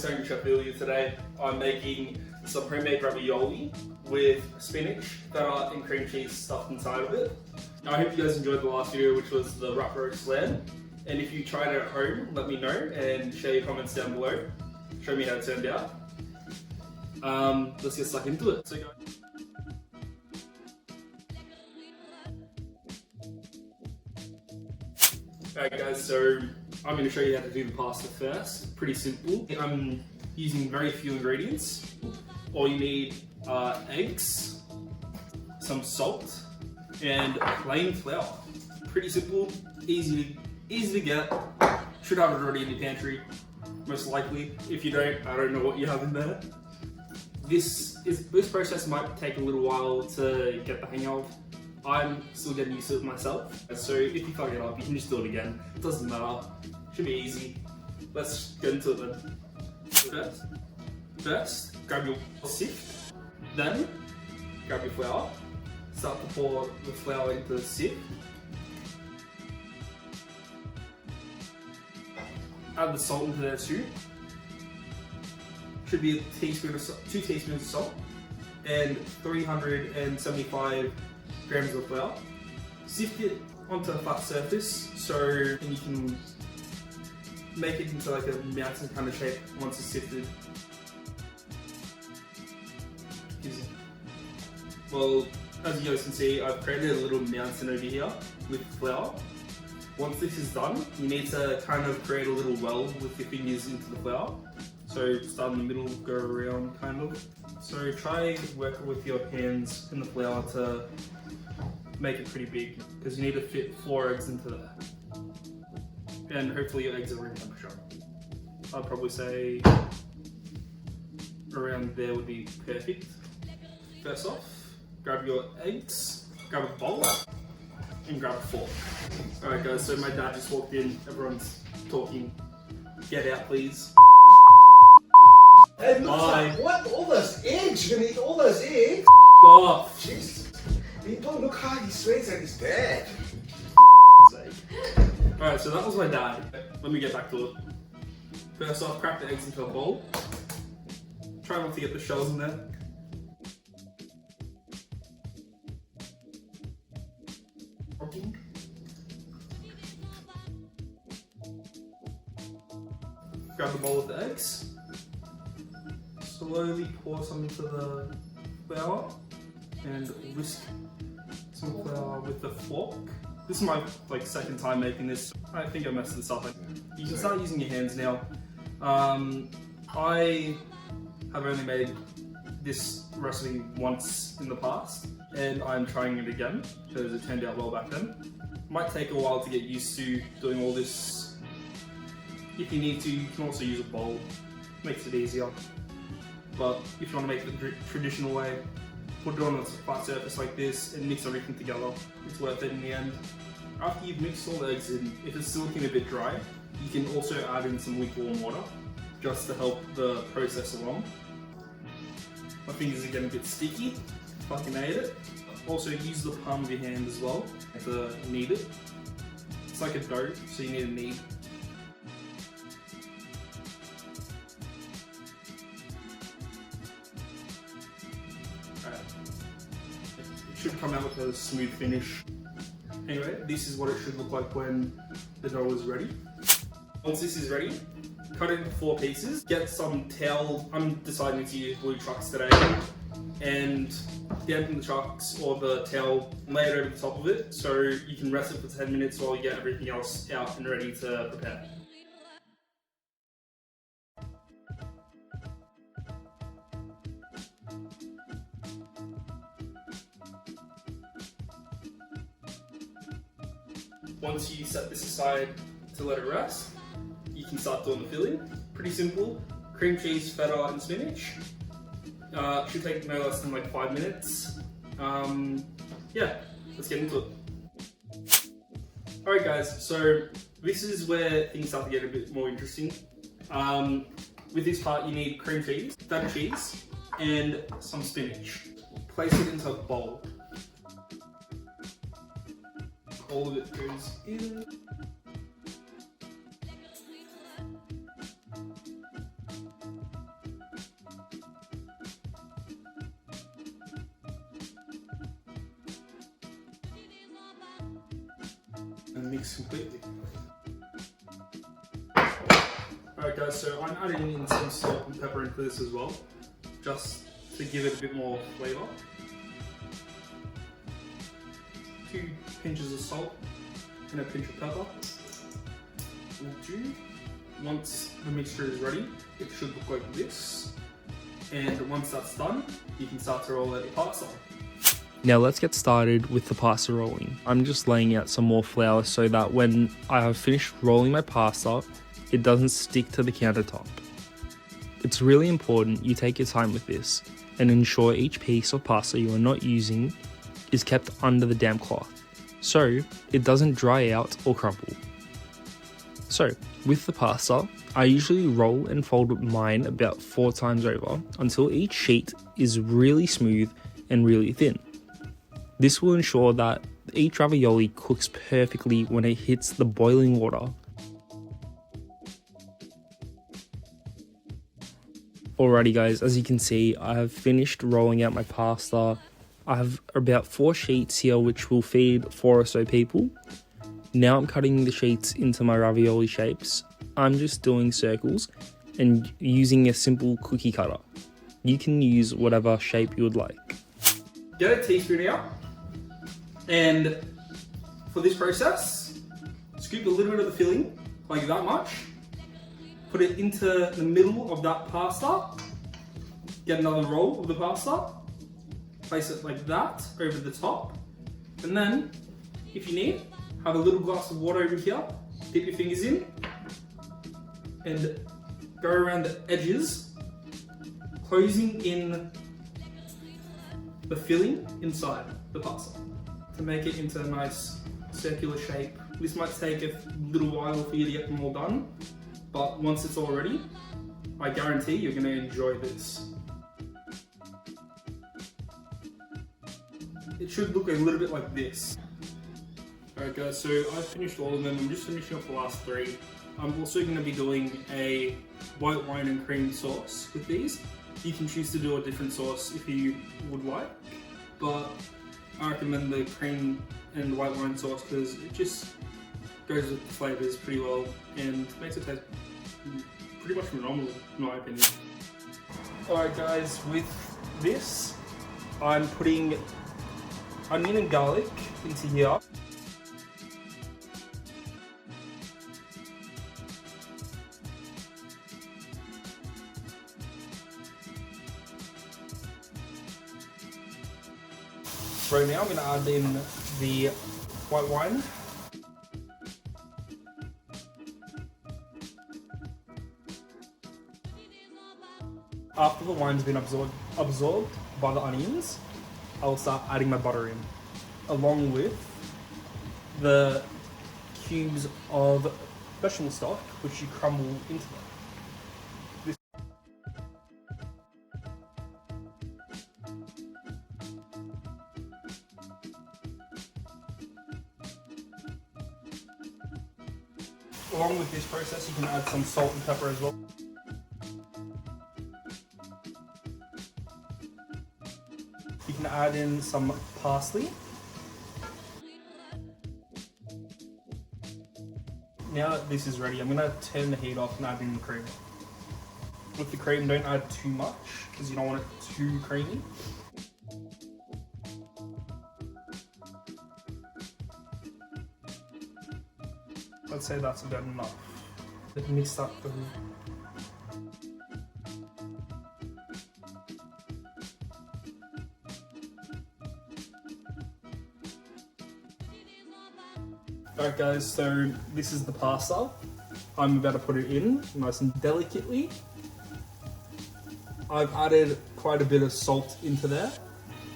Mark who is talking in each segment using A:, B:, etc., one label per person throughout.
A: guys, Untitled Chapter today. I'm making some homemade ravioli with spinach, feta and cream cheese stuffed inside of it. I hope you guys enjoyed the last video, which was the wrap roast lamb. And if you tried it at home, let me know and share your comments down below. Show me how it turned out. Let's get stuck into it. Alright guys, so I'm going to show you how to do the pasta first. Pretty simple. I'm using very few ingredients. All you need are eggs, some salt, and plain flour. Pretty simple, easy to get. Should have it already in your pantry, most likely. If you don't, I don't know what you have in there. This process might take a little while to get the hang of. I'm still getting used to it myself, so if you fuck it up, you can just do it again. It doesn't matter. Should be easy. Let's get into it then. First, grab your sieve. Then, grab your flour. Start to pour the flour into the sieve. Add the salt into there too. Should be a teaspoon of 2 teaspoons of salt and 375 grams of flour. Sift it onto a flat surface so you can make it into like a mountain kind of shape once it's sifted. Well, as you guys can see, I've created a little mountain over here with flour. Once this is done, you need to kind of create a little weld with your fingers into the flour. So start in the middle, go around kind of. So try working with your hands in the flour to make it pretty big, because you need to fit 4 eggs into there. And hopefully your eggs are room temperature. I'd probably say around there would be perfect. First off, grab your eggs, grab a bowl, and grab a fork. Alright guys, so my dad just walked in, everyone's talking. Get out please.
B: Hey, what? All those eggs? You're gonna eat all those eggs?
A: Off.
B: Jesus. Don't look how he sweats at his dad.
A: Alright, so that was my dad. Let me get back to it. First off, crack the eggs into a bowl. Try not to get the shells in there. Grab the bowl with the eggs. Slowly pour some into the flour and whisk some flour with the fork. This is my second time making this. I think I messed this up. You can start using your hands now. I have only made this recipe once in the past and I'm trying it again because it turned out well back then. Might take a while to get used to doing all this. If you need to, you can also use a bowl. Makes it easier. But if you want to make the traditional way, put it on a flat surface like this and mix everything together. It's worth it in the end. After you've mixed all the eggs in, if it's still looking a bit dry, you can also add in some lukewarm water just to help the process along. My fingers are getting a bit sticky. Fucking ate it. Also use the palm of your hand as well to knead it. It's like a dough, so you need to knead. It should come out with a smooth finish. Anyway, this is what it should look like when the dough is ready. Once this is ready, cut it into 4 pieces. Get some towel. I'm deciding to use blue trucks today. And dampen the trucks or the towel, lay it over the top of it so you can rest it for 10 minutes while you get everything else out and ready to prepare. Once you set this aside to let it rest, you can start doing the filling. Pretty simple. Cream cheese, feta and spinach. Should take no less than 5 minutes. Yeah, let's get into it. Alright guys, so this is where things start to get a bit more interesting. With this part you need cream cheese, feta cheese, and some spinach. Place it into a bowl. All of it goes in. mix completely. Alright guys, so I'm adding in some salt and pepper into this as well, just to give it a bit more flavour. 2 pinches of salt and a pinch of pepper will do. Once the mixture is ready, it should look like this. And once that's done, you can start to roll out your pasta.
C: Now let's get started with the pasta rolling. I'm just laying out some more flour so that when I have finished rolling my pasta, it doesn't stick to the countertop. It's really important you take your time with this and ensure each piece of pasta you are not using is kept under the damp cloth, so it doesn't dry out or crumble. So, with the pasta, I usually roll and fold mine about 4 times over until each sheet is really smooth and really thin. This will ensure that each ravioli cooks perfectly when it hits the boiling water. Alrighty guys, as you can see, I have finished rolling out my pasta. I have about 4 sheets here which will feed 4 or so people. Now I'm cutting the sheets into my ravioli shapes. I'm just doing circles and using a simple cookie cutter. You can use whatever shape you would like.
A: Get a teaspoon out, and for this process, scoop a little bit of the filling, like that much, put it into the middle of that pasta, get another roll of the pasta, place it like that over the top, and then, if you need, have a little glass of water over here, dip your fingers in, and go around the edges, closing in the filling inside the pasta to make it into a nice circular shape. This might take a little while for you to get them all done, but once it's all ready, I guarantee you're going to enjoy this. It should look a little bit like this. Alright guys, so I've finished all of them. I'm just finishing off the last 3. I'm also going to be doing a white wine and cream sauce with these. You can choose to do a different sauce if you would like, but I recommend the cream and white wine sauce because it just goes with the flavours pretty well and makes it taste pretty much phenomenal in my opinion. Alright guys, with this, I'm putting onion and garlic into here. Right now I'm going to add in the white wine. After the wine's been absorbed by the onions, I'll start adding my butter in, along with the cubes of vegetable stock, which you crumble into them. Along with this process, you can add some salt and pepper as well. You can add in some parsley. Now that this is ready, I'm going to turn the heat off and add in the cream. With the cream, don't add too much because you don't want it too creamy. I'd say that's about enough. Let's mix that through. Alright guys, so this is the pasta. I'm about to put it in nice and delicately. I've added quite a bit of salt into there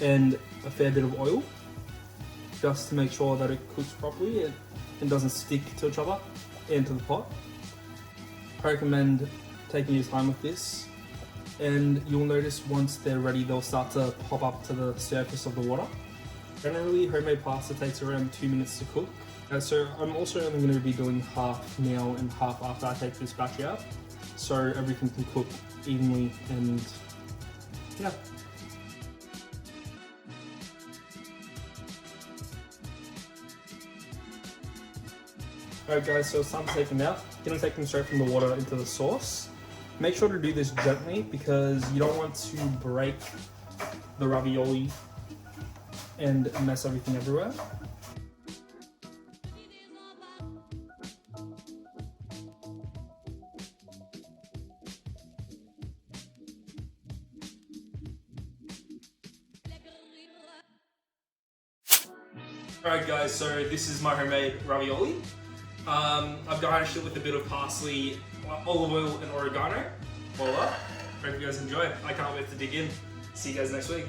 A: and a fair bit of oil just to make sure that it cooks properly and doesn't stick to each other and to the pot. I recommend taking your time with this, and you'll notice once they're ready they'll start to pop up to the surface of the water. Generally homemade pasta takes around 2 minutes to cook, so I'm also only going to be doing half now and half after I take this batch out, so everything can cook evenly and yeah.
C: Alright guys, so it's time to take them out. You're going to take them straight from the water into the sauce. Make sure to do this gently because you don't want to break the ravioli and mess everything everywhere. Alright guys, so this is my homemade ravioli. I've garnished it with a bit of parsley, olive oil and oregano. Voila. Hope you guys enjoy. I can't wait to dig in. See you guys next week.